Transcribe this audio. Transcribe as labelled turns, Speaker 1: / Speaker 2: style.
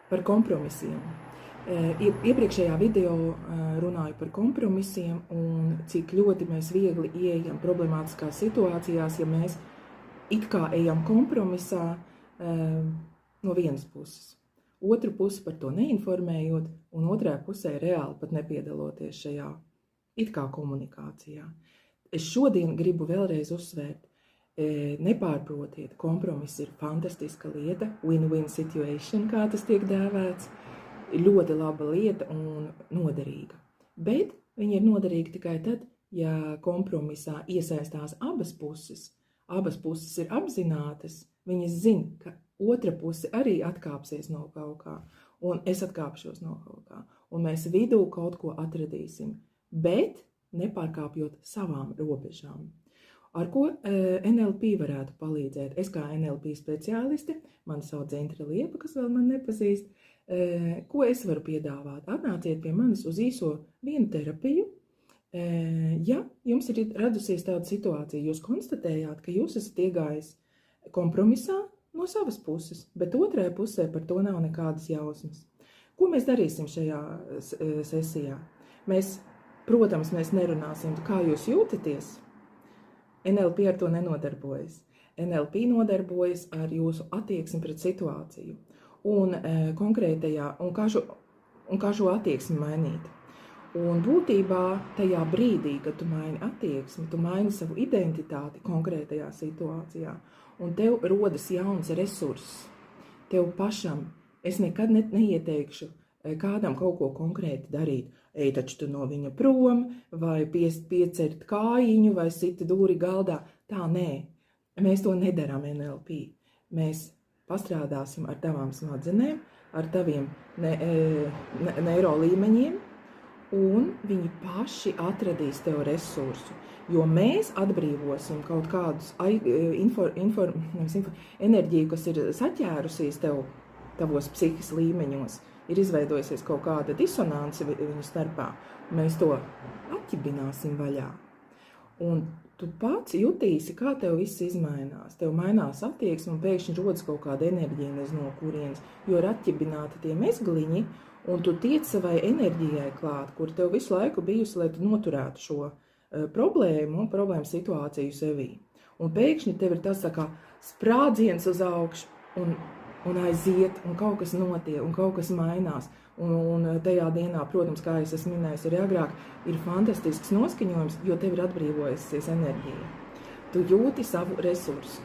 Speaker 1: Par kompromisiem. Iepriekšējā video runāju par kompromisiem un cik ļoti mēs viegli ieejam problemātiskās situācijās, ja mēs it kā ejam kompromisā no vienas puses. Otru pusi par to neinformējot un otrā pusē reāli pat nepiedaloties šajā it kā komunikācijā. Es šodien gribu vēlreiz uzsvērt, nepārprotiet, kompromiss ir fantastiska lieta, win-win situation, kā tas tiek dēvēts, ļoti laba lieta un noderīga. Bet viņa ir noderīga tikai tad, ja kompromisā iesaistās abas puses ir apzinātas, viņas zina, ka otra puse arī atkāpsies no kaut kā, un es atkāpšos no kaut kā, un mēs vidū kaut ko atradīsim, bet nepārkāpjot savām robežām. Ar ko NLP varētu palīdzēt? Es kā NLP speciāliste, mani sauc Zintra Liepa, kas vēl man nepazīst, ko es varu piedāvāt? Atnāciet pie manis uz īso vienu terapiju. Ja jums ir radusies tāda situācija, jūs konstatējāt, ka jūs esat iegājis kompromisā no savas puses, bet otrajā pusē par to nav nekādas jausmas. Ko mēs darīsim šajā sesijā? Protams, mēs nerunāsim, kā jūs jūtaties. NLP ar to nenodarbojas. NLP nodarbojas ar jūsu attieksmi pret situāciju un kā šo attieksmi mainīt. Un būtībā tajā brīdī, kad tu maini attieksmi, tu maini savu identitāti konkrētajā situācijā, un tev rodas jauns resurss. Tev pašam, es nekad neieteikšu kādam kaut ko konkrēti darīt. Ej taču tu no viņa prom, vai piecert kājiņu, vai sit dūri galdā. Tā nē, mēs to nedarām NLP. Mēs pastrādāsim ar tavām smadzenēm, ar taviem neiro līmeņiem, un viņi paši atradīs tev resursu. Jo mēs atbrīvosim kaut kādus enerģiju, kas ir saķērusies tavos psihikas līmeņos, ir izveidojusies kaut kāda disonance viņu starpā. Mēs to atķibināsim vaļā. Un tu pats jutīsi, kā tev viss izmainās. Tev mainās attieksme un pēkšņi rodas kaut kāda enerģija nezinu no kurienes, jo ir atķibināti tie mezgliņi, un tu tiec savai enerģijai klāt, kur tev visu laiku bijusi, lai tu noturētu šo problēmu situāciju sevī. Un pēkšņi tev ir tas kā sprādziens uz augšu un aiziet, un kaut kas notiek, un kaut kas mainās. Un tajā dienā, protams, kā es esmu minējusi arī agrāk, ir fantastisks noskaņojums, jo tev ir atbrīvojusies enerģija. Tu jūti savu resursu.